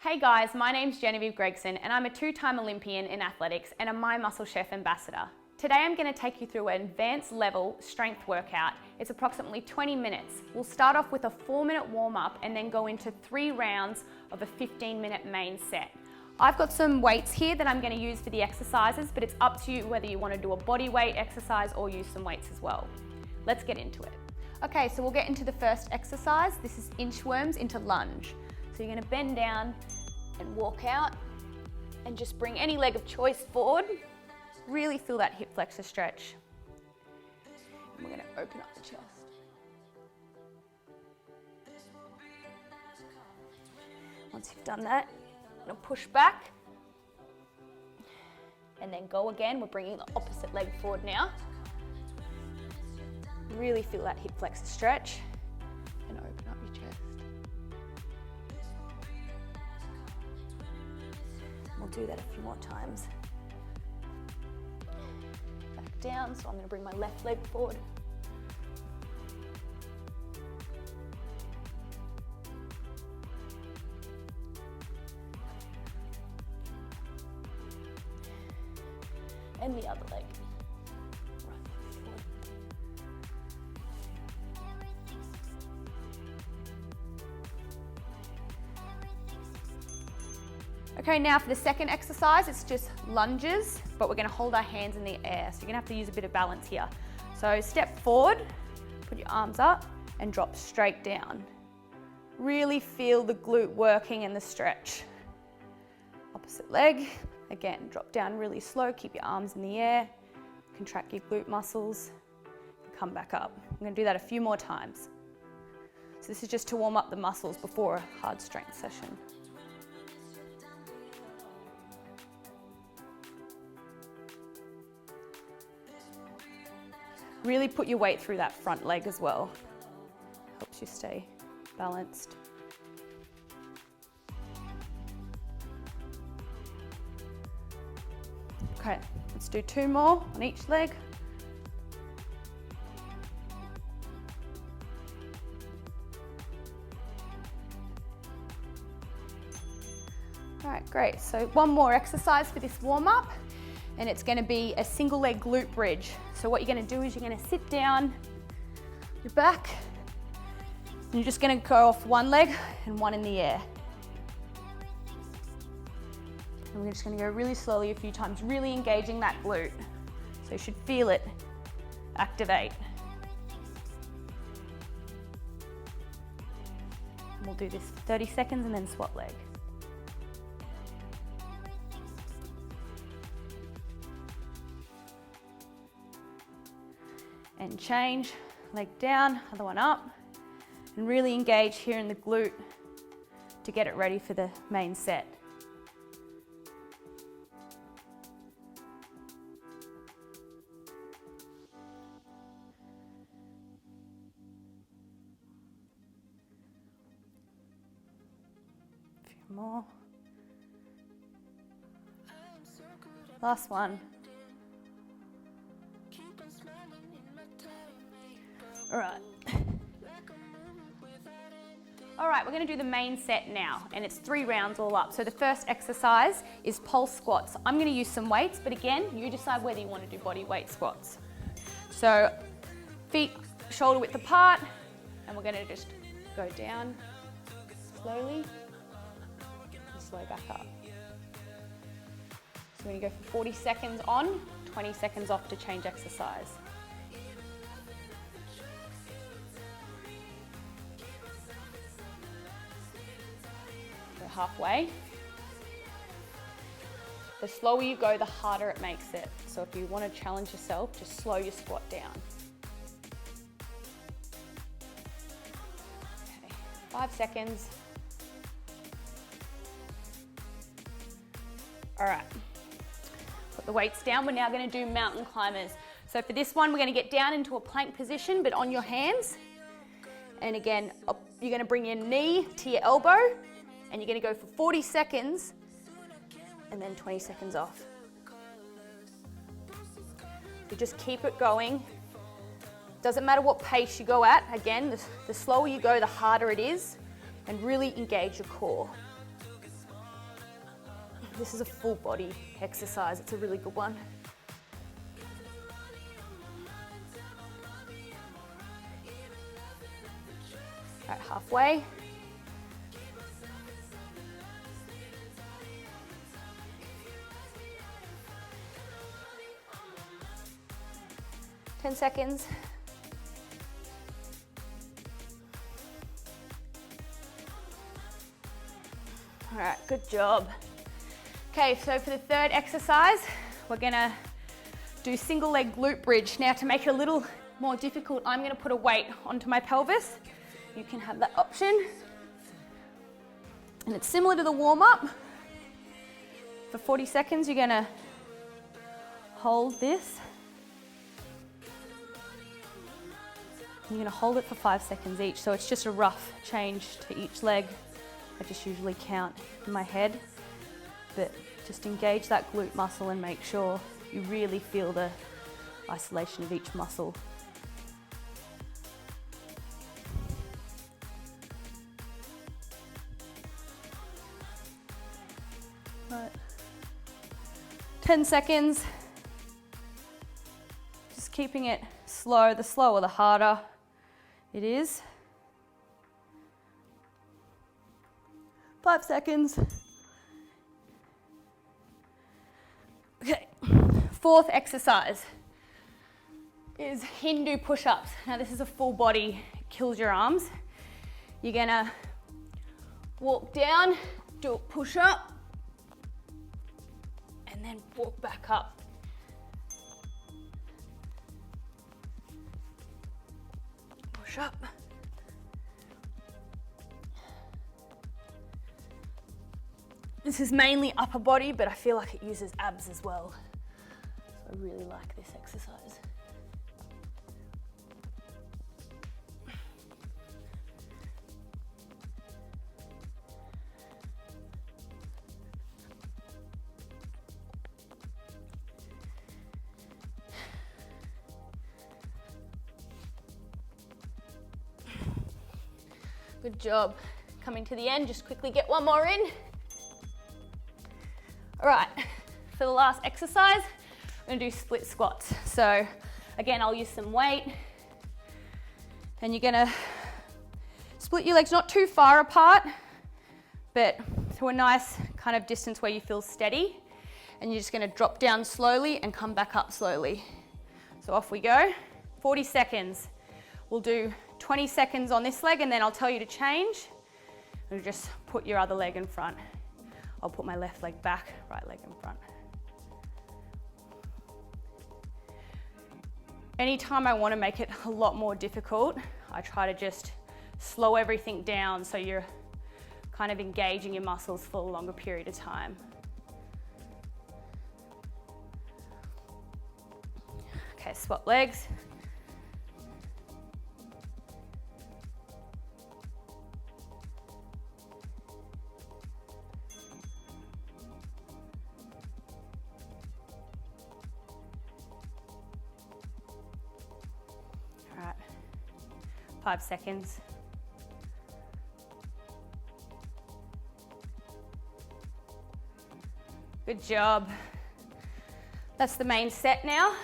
Hey guys, my name's Genevieve Gregson and I'm a two-time Olympian in athletics and a My Muscle Chef ambassador. Today I'm going to take you through an advanced level strength workout. It's approximately 20 minutes. We'll start off with a 4-minute warm-up and then go into 3 rounds of a 15-minute main set. I've got some weights here that I'm going to use for the exercises, but it's up to you whether you want to do a body weight exercise or use some weights as well. Let's get into it. Okay, so we'll get into the first exercise. This is Inchworms into Lunge. So you're going to bend down and walk out and just bring any leg of choice forward. Really feel that hip flexor stretch. And we're going to open up the chest. Once you've done that, I'm going to push back and then go again. We're bringing the opposite leg forward now. Really feel that hip flexor stretch and open up your chest. We'll do that a few more times. Back down, so I'm going to bring my left leg forward. And the other leg. Okay, now for the second exercise, it's just lunges, but we're going to hold our hands in the air. So you're going to have to use a bit of balance here. So step forward, put your arms up, and drop straight down. Really feel the glute working and the stretch. Opposite leg, again, drop down really slow, keep your arms in the air, contract your glute muscles, and come back up. I'm going to do that a few more times. So this is just to warm up the muscles before a hard strength session. Really put your weight through that front leg as well. Helps you stay balanced. Okay, let's do 2 more on each leg. All right, great. So one more exercise for this warm-up, and it's going to be a single leg glute bridge. So what you're going to do is you're going to sit down your back, and you're just going to go off one leg and one in the air. And we're just going to go really slowly a few times, really engaging that glute. So you should feel it activate. And we'll do this for 30 seconds and then swap leg. And change, leg down, other one up, and really engage here in the glute to get it ready for the main set. A few more. Last one. All right, we're going to do the main set now, and it's 3 rounds all up. So the first exercise is pulse squats. I'm going to use some weights, but again, you decide whether you want to do body weight squats. So feet shoulder width apart, and we're going to just go down slowly and slow back up. So we're going to go for 40 seconds on, 20 seconds off to change exercise. Halfway. The slower you go, the harder it makes it. So if you want to challenge yourself, just slow your squat down. Okay, 5 seconds. All right, put the weights down. We're now going to do mountain climbers. So for this one, we're going to get down into a plank position, but on your hands. And again, you're going to bring your knee to your elbow, and you're going to go for 40 seconds and then 20 seconds off. So just keep it going. Doesn't matter what pace you go at. Again, the slower you go, the harder it is, and really engage your core. This is a full body exercise. It's a really good one. All right, halfway. Ten seconds. All right, good job. Okay, so for the third exercise, we're gonna do single leg glute bridge. Now to make it a little more difficult, I'm gonna put a weight onto my pelvis. You can have that option. And it's similar to the warm up. For 40 seconds, you're gonna hold this. You're gonna hold it for 5 seconds each. So it's just a rough change to each leg. I just usually count in my head, but just engage that glute muscle and make sure you really feel the isolation of each muscle. Right. 10 seconds. Just keeping it slow. The slower, the harder it is. 5 seconds. Okay, fourth exercise is Hindu push-ups. Now this is a full body, kills your arms. You're gonna walk down, do a push-up, and then walk back up. Push up. This is mainly upper body, but I feel like it uses abs as well. So I really like this exercise. Good job. Coming to the end, just quickly get one more in. All right, for the last exercise, I'm gonna do split squats. So again, I'll use some weight, and you're gonna split your legs not too far apart, but to a nice kind of distance where you feel steady, and you're just gonna drop down slowly and come back up slowly. So off we go, 40 seconds. We'll do 20 seconds on this leg, and then I'll tell you to change, and just put your other leg in front. I'll put my left leg back, right leg in front. Anytime I want to make it a lot more difficult, I try to just slow everything down so you're kind of engaging your muscles for a longer period of time. Okay, swap legs. All right, 5 seconds. Good job. That's the main set now.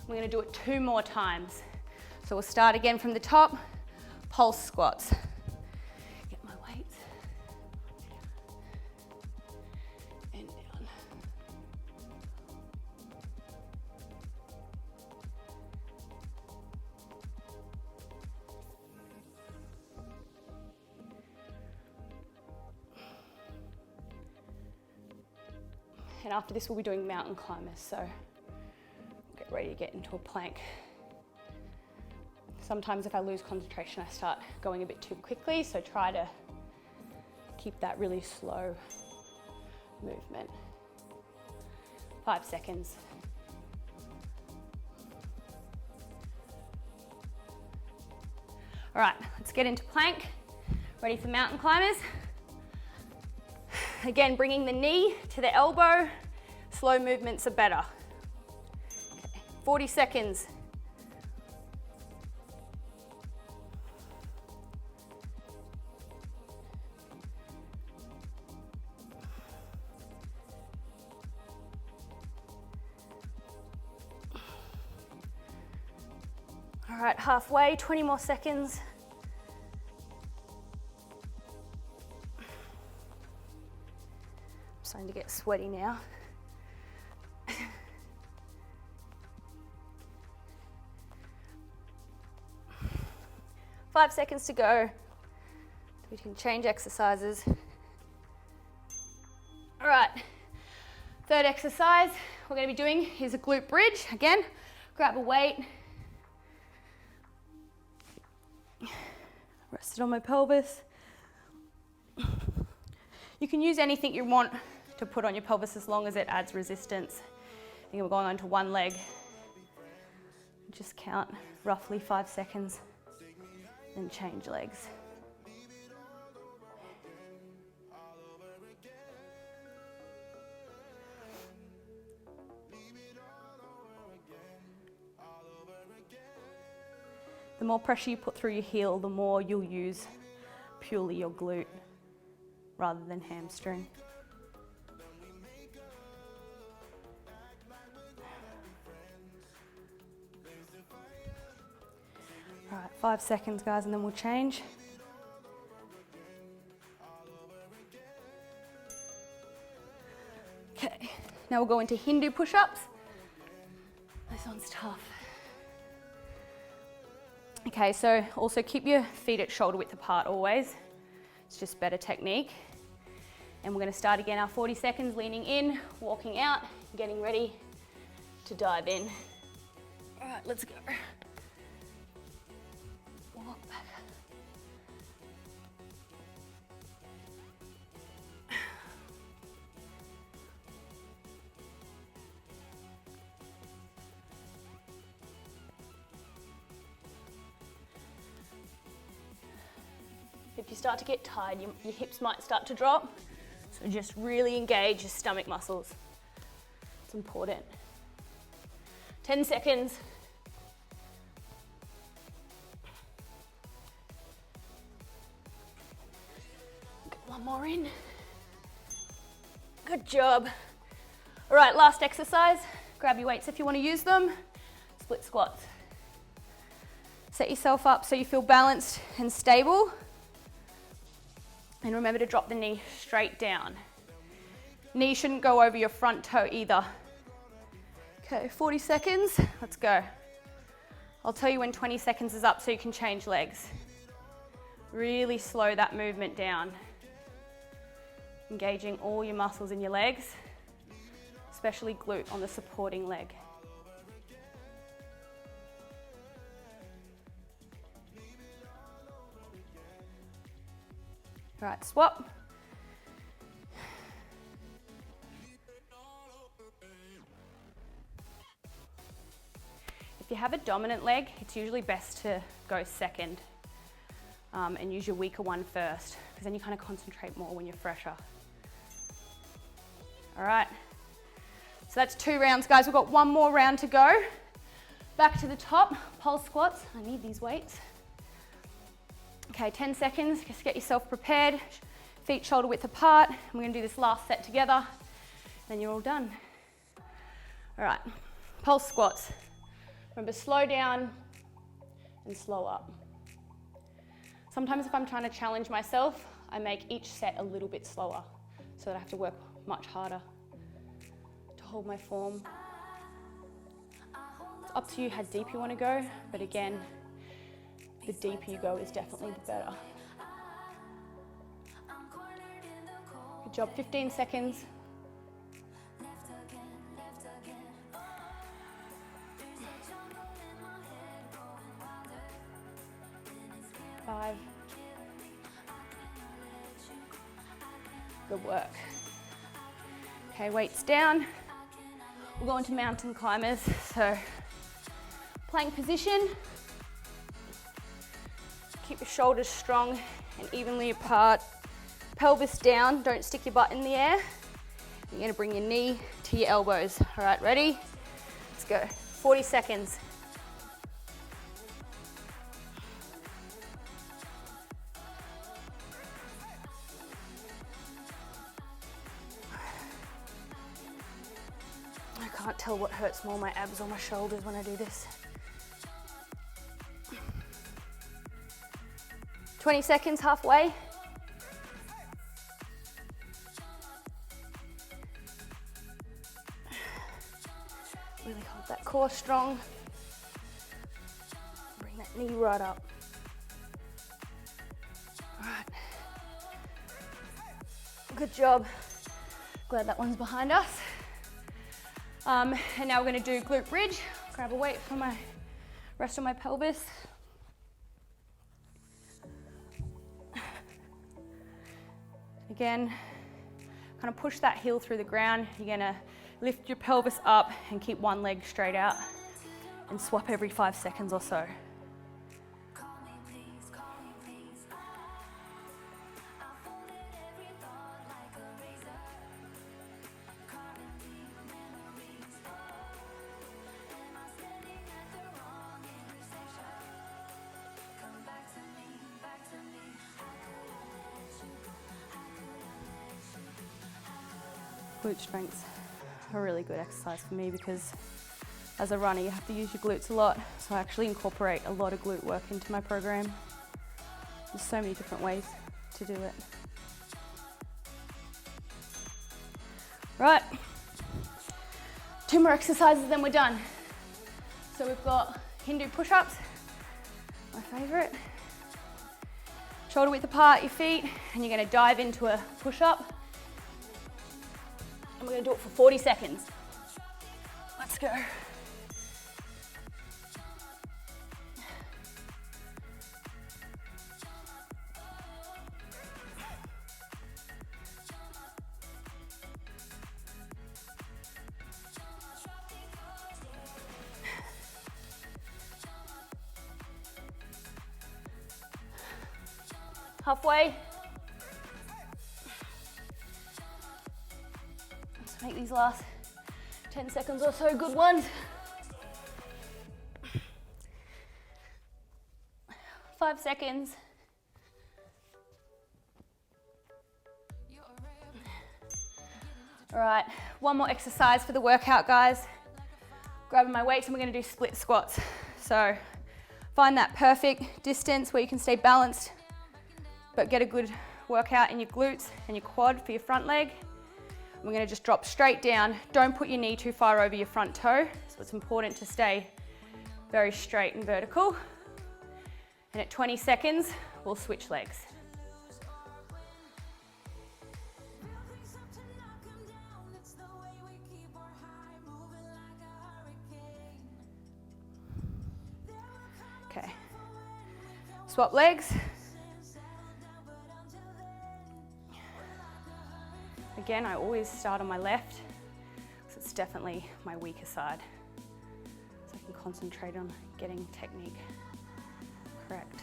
We're gonna do it 2 more times. So we'll start again from the top, pulse squats. Get my weights. And down. And after this, we'll be doing mountain climbers, so get ready to get into a plank. Sometimes if I lose concentration, I start going a bit too quickly, so try to keep that really slow movement. 5 seconds. All right, let's get into plank. Ready for mountain climbers? Again, bringing the knee to the elbow. Slow movements are better. Okay, 40 seconds. All right, halfway, 20 more seconds. I'm starting to get sweaty now. 5 seconds to go. We can change exercises. All right, third exercise we're going to be doing is a glute bridge. Again, grab a weight. Rest it on my pelvis. You can use anything you want to put on your pelvis as long as it adds resistance. I think we're going on to one leg. Just count roughly 5 seconds, then change legs. The more pressure you put through your heel, the more you'll use purely your glute rather than hamstring. All right, 5 seconds, guys, and then we'll change. Okay, now we'll go into Hindu push-ups. This one's tough. Okay, so also keep your feet at shoulder width apart always. It's just better technique. And we're going to start again our 40 seconds, leaning in, walking out, getting ready to dive in. All right, let's go. Walk back. If you start to get tired, your hips might start to drop. So just really engage your stomach muscles. It's important. 10 seconds. Get one more in. Good job. All right, last exercise. Grab your weights if you want to use them. Split squats. Set yourself up so you feel balanced and stable. And remember to drop the knee straight down. Knee shouldn't go over your front toe either. Okay, 40 seconds, let's go. I'll tell you when 20 seconds is up so you can change legs. Really slow that movement down. Engaging all your muscles in your legs, especially glute on the supporting leg. All right, swap. If you have a dominant leg, it's usually best to go second and use your weaker one first, because then you kind of concentrate more when you're fresher. All right, so that's 2 rounds, guys. We've got 1 more round to go. Back to the top, pulse squats. I need these weights. Okay, 10 seconds, just get yourself prepared. Feet shoulder width apart. We're gonna do this last set together, then you're all done. All right, pulse squats. Remember, slow down and slow up. Sometimes if I'm trying to challenge myself, I make each set a little bit slower so that I have to work much harder to hold my form. It's up to you how deep you want to go, but again, the deeper you go is definitely the better. Good job, 15 seconds. Five. Good work. Okay, weights down. We'll go into mountain climbers. So, plank position. Keep your shoulders strong and evenly apart. Pelvis down, don't stick your butt in the air. You're gonna bring your knee to your elbows. All right, ready? Let's go. 40 seconds. I can't tell what hurts more, my abs or my shoulders when I do this. 20 seconds, halfway. Really hold that core strong. Bring that knee right up. All right. Good job. Glad that one's behind us. And now we're going to do glute bridge. Grab a weight for my rest of my pelvis. Again, kind of push that heel through the ground. You're going to lift your pelvis up and keep one leg straight out and swap every 5 seconds or so. Glute strength's a really good exercise for me because as a runner you have to use your glutes a lot, so I actually incorporate a lot of glute work into my program. There's so many different ways to do it. Right, 2 more exercises then we're done. So we've got Hindu push-ups, my favorite. Shoulder width apart, your feet, and you're gonna dive into a push-up. And we're going to do it for 40 seconds. Let's go. Halfway. Make these last 10 seconds or so good ones. 5 seconds. All right, one more exercise for the workout, guys. Grabbing my weights and we're gonna do split squats. So find that perfect distance where you can stay balanced, but get a good workout in your glutes and your quad for your front leg. We're going to just drop straight down. Don't put your knee too far over your front toe. So it's important to stay very straight and vertical. And at 20 seconds, we'll switch legs. Okay. Swap legs. Again, I always start on my left, because it's definitely my weaker side. So I can concentrate on getting technique correct.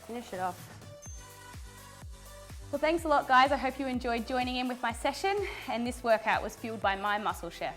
Finish it off. Well, thanks a lot, guys. I hope you enjoyed joining in with my session, and this workout was fueled by my muscle chef.